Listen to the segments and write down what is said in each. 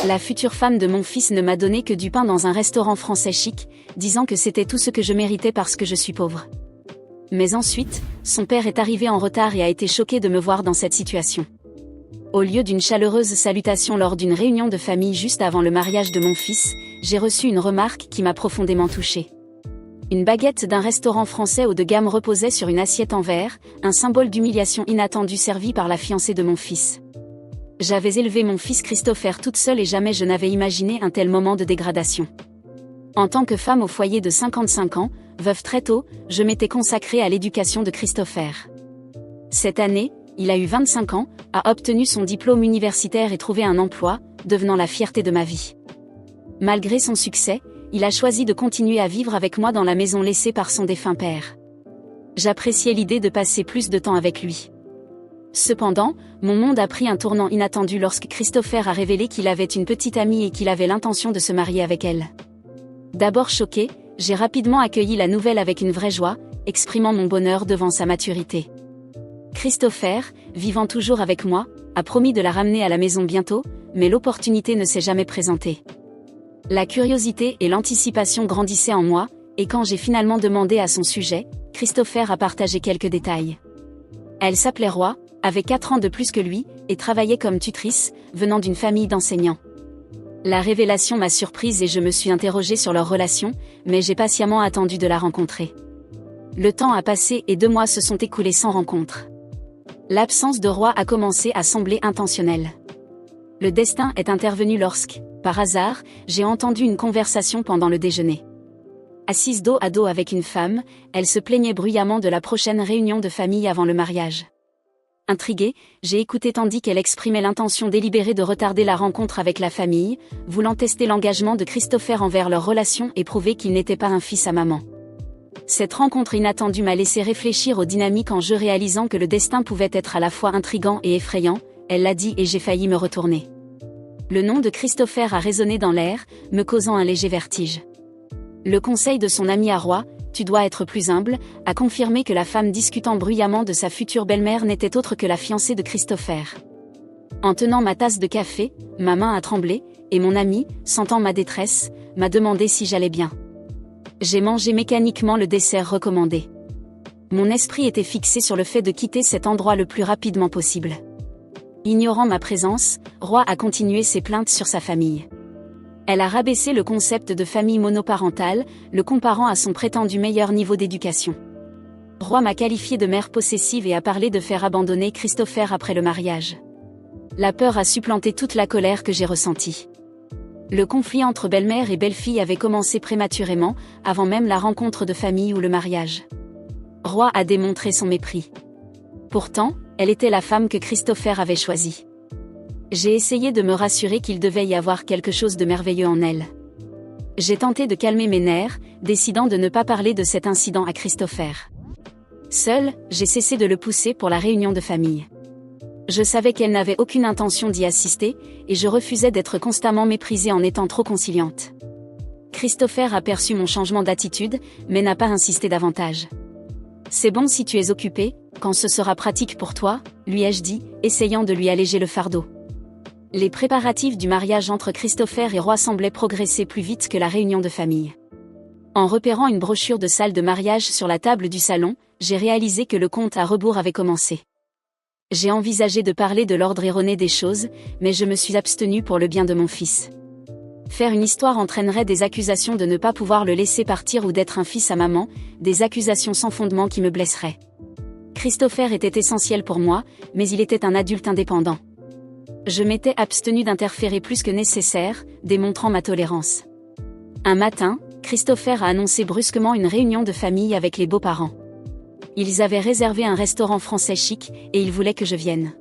La future femme de mon fils ne m'a donné que du pain dans un restaurant français chic, disant que c'était tout ce que je méritais parce que je suis pauvre. Mais ensuite, son père est arrivé en retard et a été choqué de me voir dans cette situation. Au lieu d'une chaleureuse salutation lors d'une réunion de famille juste avant le mariage de mon fils, j'ai reçu une remarque qui m'a profondément touchée. Une baguette d'un restaurant français haut de gamme reposait sur une assiette en verre, un symbole d'humiliation inattendue servi par la fiancée de mon fils. J'avais élevé mon fils Christopher toute seule et jamais je n'avais imaginé un tel moment de dégradation. En tant que femme au foyer de 55 ans, veuve très tôt, je m'étais consacrée à l'éducation de Christopher. Cette année, il a eu 25 ans, a obtenu son diplôme universitaire et trouvé un emploi, devenant la fierté de ma vie. Malgré son succès, il a choisi de continuer à vivre avec moi dans la maison laissée par son défunt père. J'appréciais l'idée de passer plus de temps avec lui. Cependant, mon monde a pris un tournant inattendu lorsque Christopher a révélé qu'il avait une petite amie et qu'il avait l'intention de se marier avec elle. D'abord choquée, j'ai rapidement accueilli la nouvelle avec une vraie joie, exprimant mon bonheur devant sa maturité. Christopher, vivant toujours avec moi, a promis de la ramener à la maison bientôt, mais l'opportunité ne s'est jamais présentée. La curiosité et l'anticipation grandissaient en moi, et quand j'ai finalement demandé à son sujet, Christopher a partagé quelques détails. Elle s'appelait Roy, avait 4 ans de plus que lui, et travaillait comme tutrice, venant d'une famille d'enseignants. La révélation m'a surprise et je me suis interrogée sur leur relation, mais j'ai patiemment attendu de la rencontrer. Le temps a passé et 2 mois se sont écoulés sans rencontre. L'absence de Roy a commencé à sembler intentionnelle. Le destin est intervenu lorsque, par hasard, j'ai entendu une conversation pendant le déjeuner. Assise dos à dos avec une femme, elle se plaignait bruyamment de la prochaine réunion de famille avant le mariage. Intriguée, j'ai écouté tandis qu'elle exprimait l'intention délibérée de retarder la rencontre avec la famille, voulant tester l'engagement de Christopher envers leur relation et prouver qu'il n'était pas un fils à maman. Cette rencontre inattendue m'a laissé réfléchir aux dynamiques en jeu réalisant que le destin pouvait être à la fois intrigant et effrayant, elle l'a dit et j'ai failli me retourner. Le nom de Christopher a résonné dans l'air, me causant un léger vertige. Le conseil de son ami à Roy, tu dois être plus humble, a confirmé que la femme discutant bruyamment de sa future belle-mère n'était autre que la fiancée de Christopher. En tenant ma tasse de café, ma main a tremblé, et mon ami, sentant ma détresse, m'a demandé si j'allais bien. J'ai mangé mécaniquement le dessert recommandé. Mon esprit était fixé sur le fait de quitter cet endroit le plus rapidement possible. Ignorant ma présence, Roy a continué ses plaintes sur sa famille. Elle a rabaissé le concept de famille monoparentale, le comparant à son prétendu meilleur niveau d'éducation. Roy m'a qualifié de mère possessive et a parlé de faire abandonner Christopher après le mariage. La peur a supplanté toute la colère que j'ai ressentie. Le conflit entre belle-mère et belle-fille avait commencé prématurément, avant même la rencontre de famille ou le mariage. Roy a démontré son mépris. Pourtant, elle était la femme que Christopher avait choisie. J'ai essayé de me rassurer qu'il devait y avoir quelque chose de merveilleux en elle. J'ai tenté de calmer mes nerfs, décidant de ne pas parler de cet incident à Christopher. Seule, j'ai cessé de le pousser pour la réunion de famille. Je savais qu'elle n'avait aucune intention d'y assister, et je refusais d'être constamment méprisée en étant trop conciliante. Christopher a perçu mon changement d'attitude, mais n'a pas insisté davantage. C'est bon si tu es occupé, quand ce sera pratique pour toi, lui ai-je dit, essayant de lui alléger le fardeau. Les préparatifs du mariage entre Christopher et Roy semblaient progresser plus vite que la réunion de famille. En repérant une brochure de salle de mariage sur la table du salon, j'ai réalisé que le compte à rebours avait commencé. J'ai envisagé de parler de l'ordre erroné des choses, mais je me suis abstenue pour le bien de mon fils. Faire une histoire entraînerait des accusations de ne pas pouvoir le laisser partir ou d'être un fils à maman, des accusations sans fondement qui me blesseraient. Christopher était essentiel pour moi, mais il était un adulte indépendant. Je m'étais abstenue d'interférer plus que nécessaire, démontrant ma tolérance. Un matin, Christopher a annoncé brusquement une réunion de famille avec les beaux-parents. Ils avaient réservé un restaurant français chic, et ils voulaient que je vienne.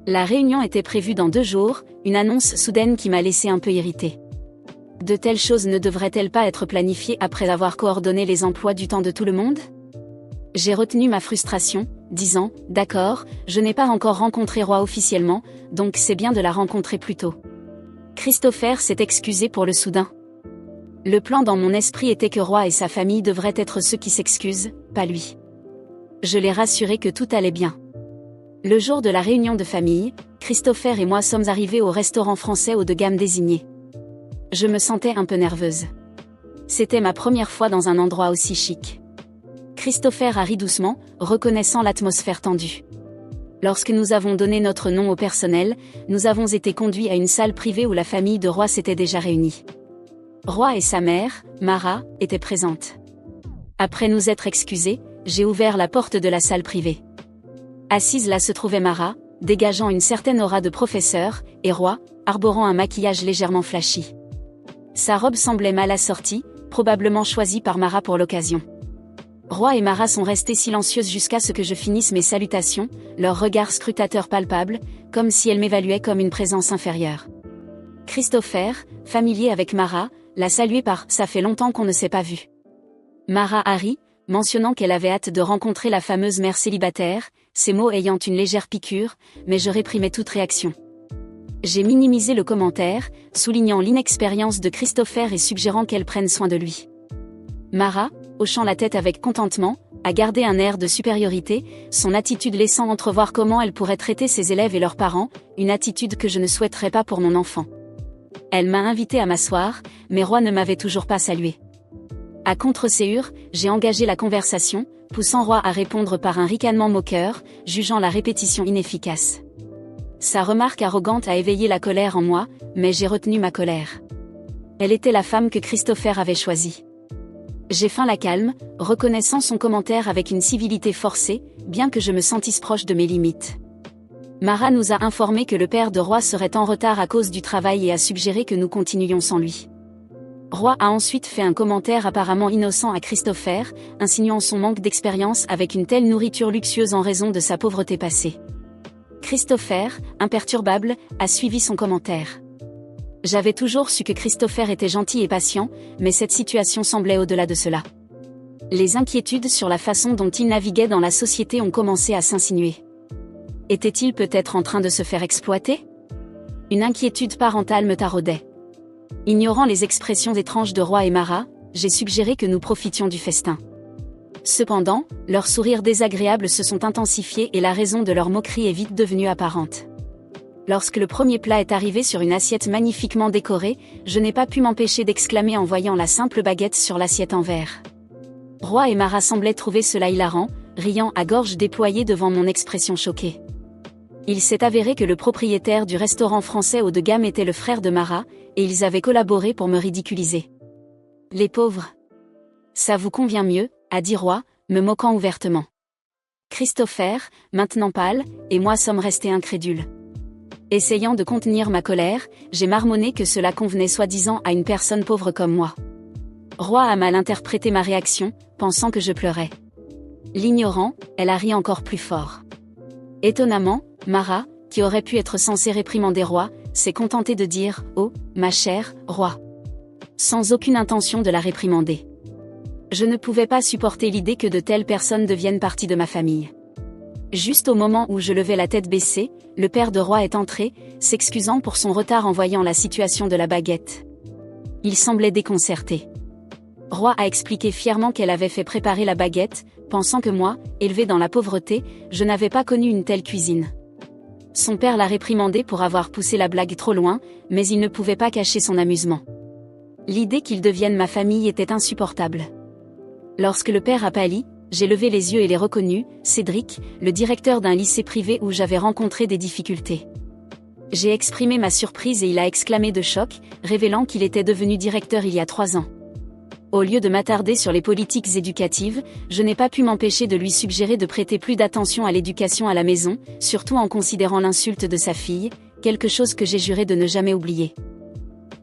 La réunion était prévue dans 2 jours, une annonce soudaine qui m'a laissé un peu irritée. De telles choses ne devraient-elles pas être planifiées après avoir coordonné les emplois du temps de tout le monde ? J'ai retenu ma frustration, disant « D'accord, je n'ai pas encore rencontré Roy officiellement, donc c'est bien de la rencontrer plus tôt. » Christopher s'est excusé pour le soudain. Le plan dans mon esprit était que Roy et sa famille devraient être ceux qui s'excusent, pas lui. Je l'ai rassuré que tout allait bien. Le jour de la réunion de famille, Christopher et moi sommes arrivés au restaurant français haut de gamme désigné. Je me sentais un peu nerveuse. C'était ma première fois dans un endroit aussi chic. Christopher a ri doucement, reconnaissant l'atmosphère tendue. Lorsque nous avons donné notre nom au personnel, nous avons été conduits à une salle privée où la famille de Roy s'était déjà réunie. Roy et sa mère, Mara, étaient présentes. Après nous être excusés, j'ai ouvert la porte de la salle privée. Assise là se trouvait Mara, dégageant une certaine aura de professeur, et Roy, arborant un maquillage légèrement flashy. Sa robe semblait mal assortie, probablement choisie par Mara pour l'occasion. Roy et Mara sont restés silencieuses jusqu'à ce que je finisse mes salutations, leur regard scrutateur palpable, comme si elles m'évaluaient comme une présence inférieure. Christopher, familier avec Mara, l'a salué par « ça fait longtemps qu'on ne s'est pas vu ». Mara a ri, mentionnant qu'elle avait hâte de rencontrer la fameuse mère célibataire, ces mots ayant une légère piqûre, mais je réprimais toute réaction. J'ai minimisé le commentaire, soulignant l'inexpérience de Christopher et suggérant qu'elle prenne soin de lui. Mara, hochant la tête avec contentement, a gardé un air de supériorité, son attitude laissant entrevoir comment elle pourrait traiter ses élèves et leurs parents, une attitude que je ne souhaiterais pas pour mon enfant. Elle m'a invité à m'asseoir, mais Roy ne m'avait toujours pas salué. À contre-séure, j'ai engagé la conversation, poussant Roy à répondre par un ricanement moqueur, jugeant la répétition inefficace. Sa remarque arrogante a éveillé la colère en moi, mais j'ai retenu ma colère. Elle était la femme que Christopher avait choisie. J'ai feint la calme, reconnaissant son commentaire avec une civilité forcée, bien que je me sentisse proche de mes limites. Mara nous a informé que le père de Roy serait en retard à cause du travail et a suggéré que nous continuions sans lui. Roy a ensuite fait un commentaire apparemment innocent à Christopher, insinuant son manque d'expérience avec une telle nourriture luxueuse en raison de sa pauvreté passée. Christopher, imperturbable, a suivi son commentaire. J'avais toujours su que Christopher était gentil et patient, mais cette situation semblait au-delà de cela. Les inquiétudes sur la façon dont il naviguait dans la société ont commencé à s'insinuer. Était-il peut-être en train de se faire exploiter ? Une inquiétude parentale me taraudait. Ignorant les expressions étranges de Roy et Mara, j'ai suggéré que nous profitions du festin. Cependant, leurs sourires désagréables se sont intensifiés et la raison de leur moquerie est vite devenue apparente. Lorsque le premier plat est arrivé sur une assiette magnifiquement décorée, je n'ai pas pu m'empêcher d'exclamer en voyant la simple baguette sur l'assiette en verre. Roy et Mara semblaient trouver cela hilarant, riant à gorge déployée devant mon expression choquée. Il s'est avéré que le propriétaire du restaurant français haut de gamme était le frère de Mara, et ils avaient collaboré pour me ridiculiser. Les pauvres. Ça vous convient mieux, a dit Roy, me moquant ouvertement. Christopher, maintenant pâle, et moi sommes restés incrédules. Essayant de contenir ma colère, j'ai marmonné que cela convenait soi-disant à une personne pauvre comme moi. Roy a mal interprété ma réaction, pensant que je pleurais. L'ignorant, elle a ri encore plus fort. Étonnamment, Mara, qui aurait pu être censée réprimander Roy, s'est contentée de dire « Oh, ma chère, Roy », sans aucune intention de la réprimander. Je ne pouvais pas supporter l'idée que de telles personnes deviennent partie de ma famille. Juste au moment où je levais la tête baissée, le père de Roy est entré, s'excusant pour son retard en voyant la situation de la baguette. Il semblait déconcerté. Roy a expliqué fièrement qu'elle avait fait préparer la baguette, pensant que moi, élevé dans la pauvreté, je n'avais pas connu une telle cuisine. Son père l'a réprimandé pour avoir poussé la blague trop loin, mais il ne pouvait pas cacher son amusement. L'idée qu'ils deviennent ma famille était insupportable. Lorsque le père a pâli, j'ai levé les yeux et l'ai reconnu, Cédric, le directeur d'un lycée privé où j'avais rencontré des difficultés. J'ai exprimé ma surprise et il a exclamé de choc, révélant qu'il était devenu directeur il y a 3 ans. Au lieu de m'attarder sur les politiques éducatives, je n'ai pas pu m'empêcher de lui suggérer de prêter plus d'attention à l'éducation à la maison, surtout en considérant l'insulte de sa fille, quelque chose que j'ai juré de ne jamais oublier.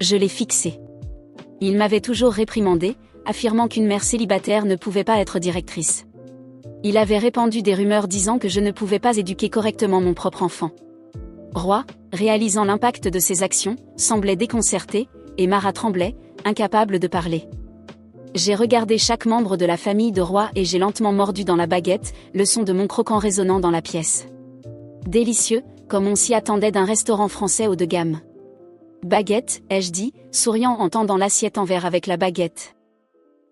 Je l'ai fixé. Il m'avait toujours réprimandé, affirmant qu'une mère célibataire ne pouvait pas être directrice. Il avait répandu des rumeurs disant que je ne pouvais pas éduquer correctement mon propre enfant. Roy, réalisant l'impact de ses actions, semblait déconcerté, et Mara tremblait, incapable de parler. J'ai regardé chaque membre de la famille de Roy et j'ai lentement mordu dans la baguette, le son de mon croquant résonnant dans la pièce. Délicieux, comme on s'y attendait d'un restaurant français haut de gamme. Baguette, ai-je dit, souriant en tendant l'assiette en verre avec la baguette.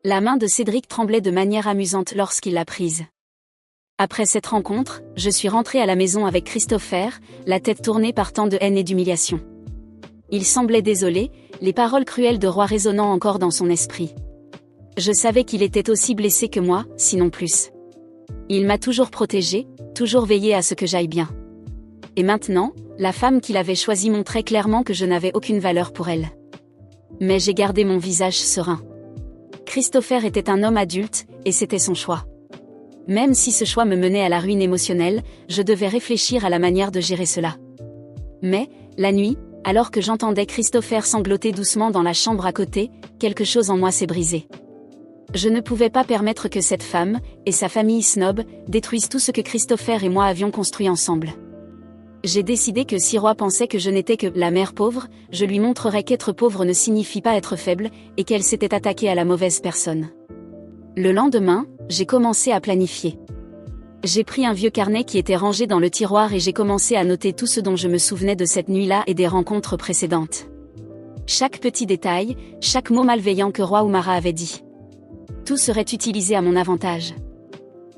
La main de Cédric tremblait de manière amusante lorsqu'il l'a prise. Après cette rencontre, je suis rentrée à la maison avec Christopher, la tête tournée par tant de haine et d'humiliation. Il semblait désolé, les paroles cruelles de Roy résonnant encore dans son esprit. Je savais qu'il était aussi blessé que moi, sinon plus. Il m'a toujours protégée, toujours veillé à ce que j'aille bien. Et maintenant, la femme qu'il avait choisie montrait clairement que je n'avais aucune valeur pour elle. Mais j'ai gardé mon visage serein. Christopher était un homme adulte, et c'était son choix. Même si ce choix me menait à la ruine émotionnelle, je devais réfléchir à la manière de gérer cela. Mais, la nuit, alors que j'entendais Christopher sangloter doucement dans la chambre à côté, quelque chose en moi s'est brisé. Je ne pouvais pas permettre que cette femme, et sa famille snob, détruisent tout ce que Christopher et moi avions construit ensemble. J'ai décidé que si Roy pensait que je n'étais que la mère pauvre, je lui montrerais qu'être pauvre ne signifie pas être faible, et qu'elle s'était attaquée à la mauvaise personne. Le lendemain, j'ai commencé à planifier. J'ai pris un vieux carnet qui était rangé dans le tiroir et j'ai commencé à noter tout ce dont je me souvenais de cette nuit-là et des rencontres précédentes. Chaque petit détail, chaque mot malveillant que Roy ou Mara avaient dit. Tout serait utilisé à mon avantage.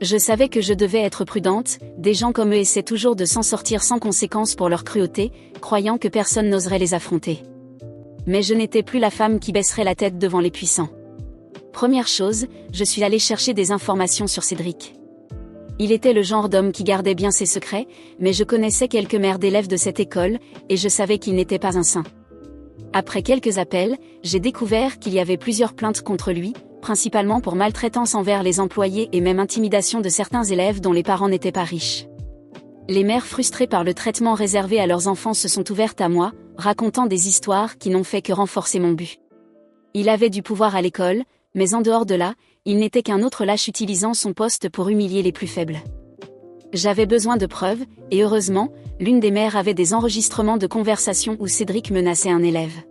Je savais que je devais être prudente, des gens comme eux essaient toujours de s'en sortir sans conséquence pour leur cruauté, croyant que personne n'oserait les affronter. Mais je n'étais plus la femme qui baisserait la tête devant les puissants. Première chose, je suis allée chercher des informations sur Cédric. Il était le genre d'homme qui gardait bien ses secrets, mais je connaissais quelques mères d'élèves de cette école, et je savais qu'il n'était pas un saint. Après quelques appels, j'ai découvert qu'il y avait plusieurs plaintes contre lui, principalement pour maltraitance envers les employés et même intimidation de certains élèves dont les parents n'étaient pas riches. Les mères frustrées par le traitement réservé à leurs enfants se sont ouvertes à moi, racontant des histoires qui n'ont fait que renforcer mon but. Il avait du pouvoir à l'école, mais en dehors de là, il n'était qu'un autre lâche utilisant son poste pour humilier les plus faibles. J'avais besoin de preuves, et heureusement, l'une des mères avait des enregistrements de conversations où Cédric menaçait un élève.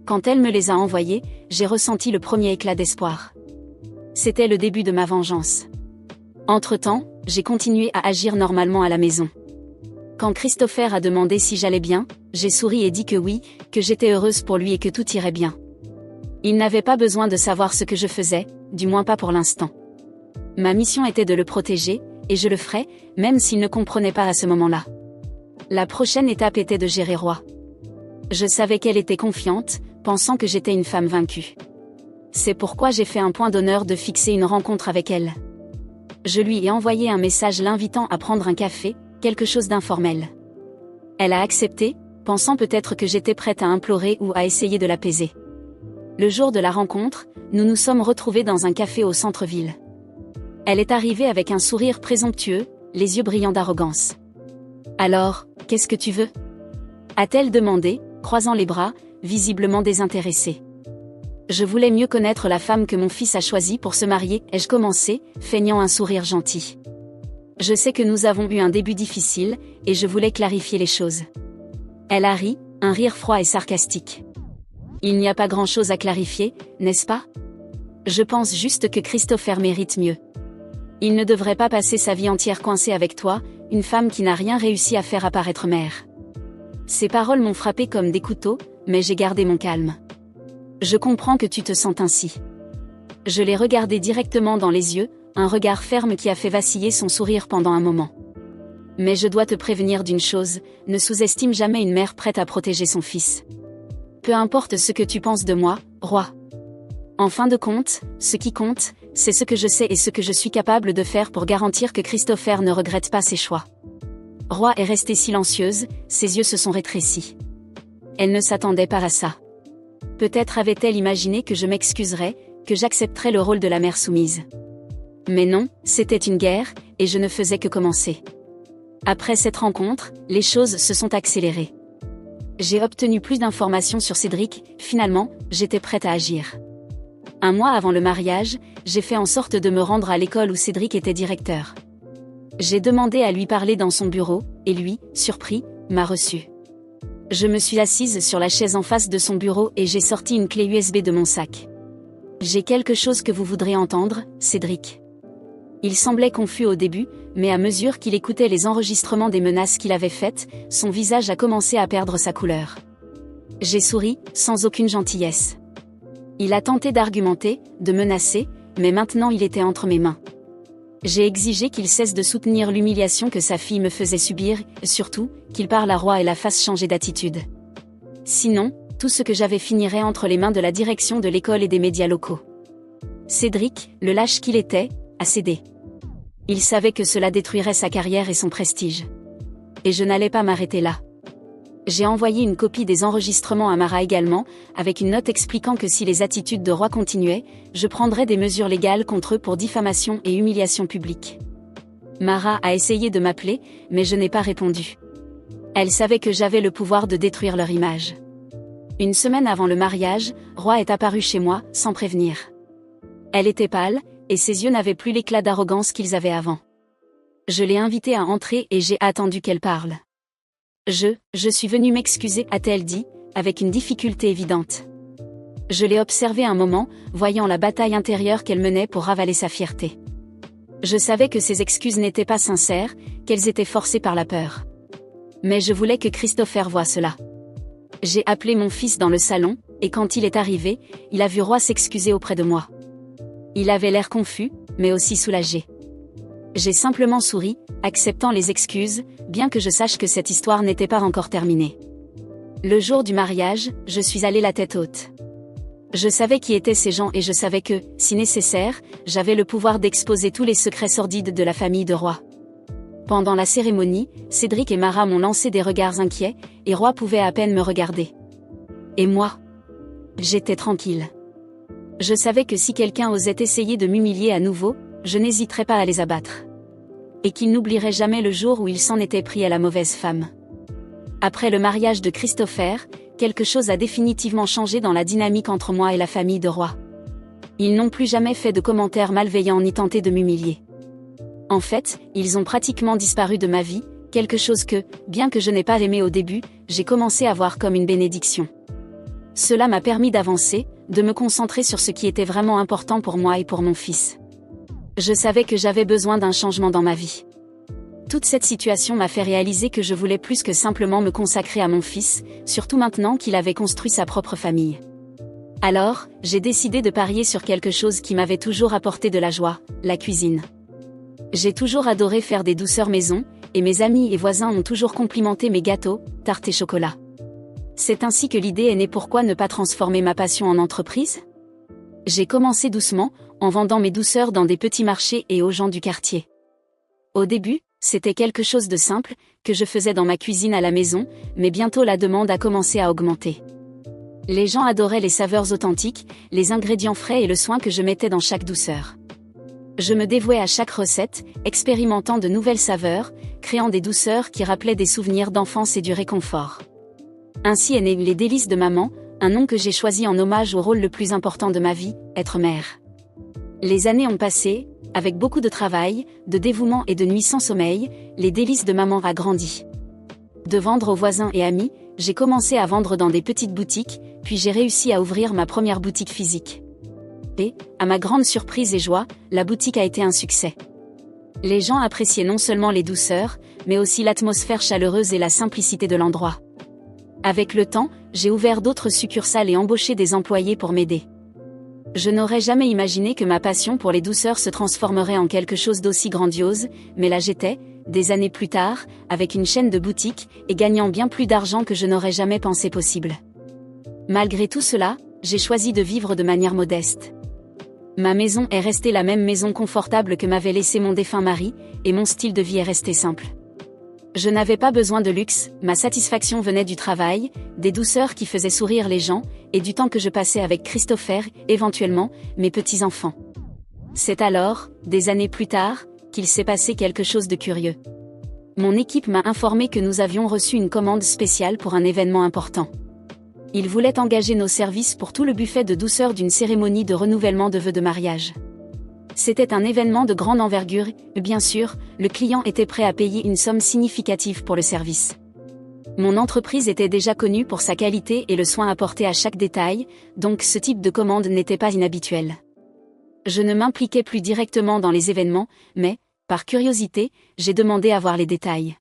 Quand elle me les a envoyés, j'ai ressenti le premier éclat d'espoir. C'était le début de ma vengeance. Entre-temps, j'ai continué à agir normalement à la maison. Quand Christopher a demandé si j'allais bien, j'ai souri et dit que oui, que j'étais heureuse pour lui et que tout irait bien. Il n'avait pas besoin de savoir ce que je faisais, du moins pas pour l'instant. Ma mission était de le protéger, et je le ferais, même s'il ne comprenait pas à ce moment-là. La prochaine étape était de gérer Roy. Je savais qu'elle était confiante, pensant que j'étais une femme vaincue. C'est pourquoi j'ai fait un point d'honneur de fixer une rencontre avec elle. Je lui ai envoyé un message l'invitant à prendre un café, quelque chose d'informel. Elle a accepté, pensant peut-être que j'étais prête à implorer ou à essayer de l'apaiser. Le jour de la rencontre, nous nous sommes retrouvés dans un café au centre-ville. Elle est arrivée avec un sourire présomptueux, les yeux brillants d'arrogance. « Alors, qu'est-ce que tu veux ?» a-t-elle demandé, croisant les bras, visiblement désintéressée. Je voulais mieux connaître la femme que mon fils a choisie pour se marier, ai-je commencé, feignant un sourire gentil. Je sais que nous avons eu un début difficile, et je voulais clarifier les choses. Elle a ri, un rire froid et sarcastique. Il n'y a pas grand-chose à clarifier, n'est-ce pas? Je pense juste que Christopher mérite mieux. Il ne devrait pas passer sa vie entière coincé avec toi, une femme qui n'a rien réussi à faire apparaître mère. Ces paroles m'ont frappé comme des couteaux, mais j'ai gardé mon calme. Je comprends que tu te sentes ainsi. Je l'ai regardé directement dans les yeux, un regard ferme qui a fait vaciller son sourire pendant un moment. Mais je dois te prévenir d'une chose, ne sous-estime jamais une mère prête à protéger son fils. Peu importe ce que tu penses de moi, Roy. En fin de compte, ce qui compte, c'est ce que je sais et ce que je suis capable de faire pour garantir que Christopher ne regrette pas ses choix. Roy est restée silencieuse, ses yeux se sont rétrécis. Elle ne s'attendait pas à ça. Peut-être avait-elle imaginé que je m'excuserais, que j'accepterais le rôle de la mère soumise. Mais non, c'était une guerre, et je ne faisais que commencer. Après cette rencontre, les choses se sont accélérées. J'ai obtenu plus d'informations sur Cédric, finalement, j'étais prête à agir. Un mois avant le mariage, j'ai fait en sorte de me rendre à l'école où Cédric était directeur. J'ai demandé à lui parler dans son bureau, et lui, surpris, m'a reçu. Je me suis assise sur la chaise en face de son bureau et j'ai sorti une clé USB de mon sac. J'ai quelque chose que vous voudrez entendre, Cédric. Il semblait confus au début, mais à mesure qu'il écoutait les enregistrements des menaces qu'il avait faites, son visage a commencé à perdre sa couleur. J'ai souri, sans aucune gentillesse. Il a tenté d'argumenter, de menacer, mais maintenant il était entre mes mains. J'ai exigé qu'il cesse de soutenir l'humiliation que sa fille me faisait subir, et surtout, qu'il parle à Roi et la fasse changer d'attitude. Sinon, tout ce que j'avais finirait entre les mains de la direction de l'école et des médias locaux. Cédric, le lâche qu'il était, a cédé. Il savait que cela détruirait sa carrière et son prestige. Et je n'allais pas m'arrêter là. J'ai envoyé une copie des enregistrements à Mara également, avec une note expliquant que si les attitudes de Roi continuaient, je prendrais des mesures légales contre eux pour diffamation et humiliation publique. Mara a essayé de m'appeler, mais je n'ai pas répondu. Elle savait que j'avais le pouvoir de détruire leur image. Une semaine avant le mariage, Roi est apparu chez moi, sans prévenir. Elle était pâle, et ses yeux n'avaient plus l'éclat d'arrogance qu'ils avaient avant. Je l'ai invitée à entrer et j'ai attendu qu'elle parle. Je suis venue m'excuser, a-t-elle dit, avec une difficulté évidente. Je l'ai observée un moment, voyant la bataille intérieure qu'elle menait pour ravaler sa fierté. Je savais que ses excuses n'étaient pas sincères, qu'elles étaient forcées par la peur. Mais je voulais que Christopher voie cela. J'ai appelé mon fils dans le salon, et quand il est arrivé, il a vu Roi s'excuser auprès de moi. Il avait l'air confus, mais aussi soulagé. J'ai simplement souri, acceptant les excuses, bien que je sache que cette histoire n'était pas encore terminée. Le jour du mariage, je suis allée la tête haute. Je savais qui étaient ces gens et je savais que, si nécessaire, j'avais le pouvoir d'exposer tous les secrets sordides de la famille de Roi. Pendant la cérémonie, Cédric et Mara m'ont lancé des regards inquiets, et Roi pouvait à peine me regarder. Et moi? J'étais tranquille. Je savais que si quelqu'un osait essayer de m'humilier à nouveau, je n'hésiterais pas à les abattre. Et qu'il n'oublierait jamais le jour où il s'en était pris à la mauvaise femme. Après le mariage de Christopher, quelque chose a définitivement changé dans la dynamique entre moi et la famille de Roi. Ils n'ont plus jamais fait de commentaires malveillants ni tenté de m'humilier. En fait, ils ont pratiquement disparu de ma vie, quelque chose que, bien que je n'ai pas aimé au début, j'ai commencé à voir comme une bénédiction. Cela m'a permis d'avancer, de me concentrer sur ce qui était vraiment important pour moi et pour mon fils. Je savais que j'avais besoin d'un changement dans ma vie. Toute cette situation m'a fait réaliser que je voulais plus que simplement me consacrer à mon fils, surtout maintenant qu'il avait construit sa propre famille. Alors, j'ai décidé de parier sur quelque chose qui m'avait toujours apporté de la joie, la cuisine. J'ai toujours adoré faire des douceurs maison, et mes amis et voisins ont toujours complimenté mes gâteaux, tartes et chocolats. C'est ainsi que l'idée est née. Pourquoi ne pas transformer ma passion en entreprise? J'ai commencé doucement, en vendant mes douceurs dans des petits marchés et aux gens du quartier. Au début, c'était quelque chose de simple, que je faisais dans ma cuisine à la maison, mais bientôt la demande a commencé à augmenter. Les gens adoraient les saveurs authentiques, les ingrédients frais et le soin que je mettais dans chaque douceur. Je me dévouais à chaque recette, expérimentant de nouvelles saveurs, créant des douceurs qui rappelaient des souvenirs d'enfance et du réconfort. Ainsi est né les délices de maman, un nom que j'ai choisi en hommage au rôle le plus important de ma vie, être mère. Les années ont passé, avec beaucoup de travail, de dévouement et de nuits sans sommeil, les délices de maman a grandi. De vendre aux voisins et amis, j'ai commencé à vendre dans des petites boutiques, puis j'ai réussi à ouvrir ma première boutique physique. Et, à ma grande surprise et joie, la boutique a été un succès. Les gens appréciaient non seulement les douceurs, mais aussi l'atmosphère chaleureuse et la simplicité de l'endroit. Avec le temps, j'ai ouvert d'autres succursales et embauché des employés pour m'aider. Je n'aurais jamais imaginé que ma passion pour les douceurs se transformerait en quelque chose d'aussi grandiose, mais là j'étais, des années plus tard, avec une chaîne de boutiques, et gagnant bien plus d'argent que je n'aurais jamais pensé possible. Malgré tout cela, j'ai choisi de vivre de manière modeste. Ma maison est restée la même maison confortable que m'avait laissé mon défunt mari, et mon style de vie est resté simple. Je n'avais pas besoin de luxe, ma satisfaction venait du travail, des douceurs qui faisaient sourire les gens, et du temps que je passais avec Christopher, éventuellement, mes petits-enfants. C'est alors, des années plus tard, qu'il s'est passé quelque chose de curieux. Mon équipe m'a informé que nous avions reçu une commande spéciale pour un événement important. Ils voulaient engager nos services pour tout le buffet de douceur d'une cérémonie de renouvellement de vœux de mariage. C'était un événement de grande envergure, et bien sûr, le client était prêt à payer une somme significative pour le service. Mon entreprise était déjà connue pour sa qualité et le soin apporté à chaque détail, donc ce type de commande n'était pas inhabituel. Je ne m'impliquais plus directement dans les événements, mais, par curiosité, j'ai demandé à voir les détails.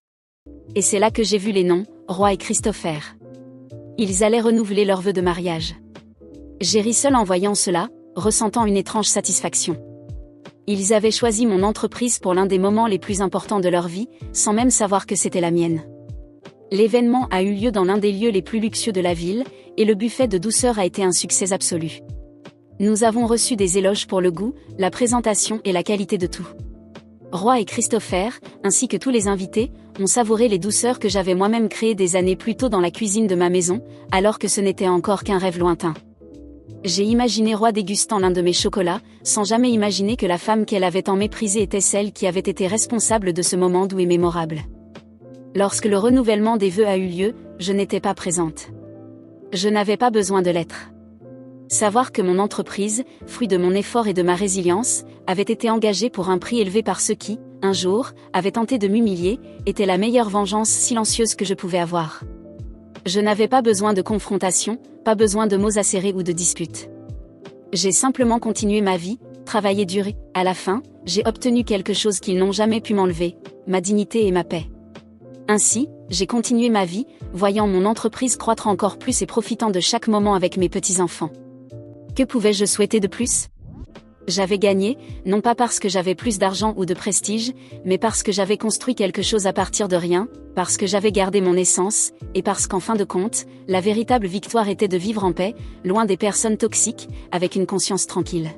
Et c'est là que j'ai vu les noms, Roi et Christopher. Ils allaient renouveler leurs vœux de mariage. J'ai ri seul en voyant cela, ressentant une étrange satisfaction. Ils avaient choisi mon entreprise pour l'un des moments les plus importants de leur vie, sans même savoir que c'était la mienne. L'événement a eu lieu dans l'un des lieux les plus luxueux de la ville, et le buffet de douceur a été un succès absolu. Nous avons reçu des éloges pour le goût, la présentation et la qualité de tout. Roy et Christopher, ainsi que tous les invités, ont savouré les douceurs que j'avais moi-même créées des années plus tôt dans la cuisine de ma maison, alors que ce n'était encore qu'un rêve lointain. J'ai imaginé Roy dégustant l'un de mes chocolats, sans jamais imaginer que la femme qu'elle avait tant méprisée était celle qui avait été responsable de ce moment doux et mémorable. Lorsque le renouvellement des vœux a eu lieu, je n'étais pas présente. Je n'avais pas besoin de l'être. Savoir que mon entreprise, fruit de mon effort et de ma résilience, avait été engagée pour un prix élevé par ceux qui, un jour, avaient tenté de m'humilier, était la meilleure vengeance silencieuse que je pouvais avoir. Je n'avais pas besoin de confrontation, pas besoin de mots acérés ou de disputes. J'ai simplement continué ma vie, travaillé dur et, à la fin, j'ai obtenu quelque chose qu'ils n'ont jamais pu m'enlever, ma dignité et ma paix. Ainsi, j'ai continué ma vie, voyant mon entreprise croître encore plus et profitant de chaque moment avec mes petits-enfants. Que pouvais-je souhaiter de plus ? J'avais gagné, non pas parce que j'avais plus d'argent ou de prestige, mais parce que j'avais construit quelque chose à partir de rien, parce que j'avais gardé mon essence, et parce qu'en fin de compte, la véritable victoire était de vivre en paix, loin des personnes toxiques, avec une conscience tranquille.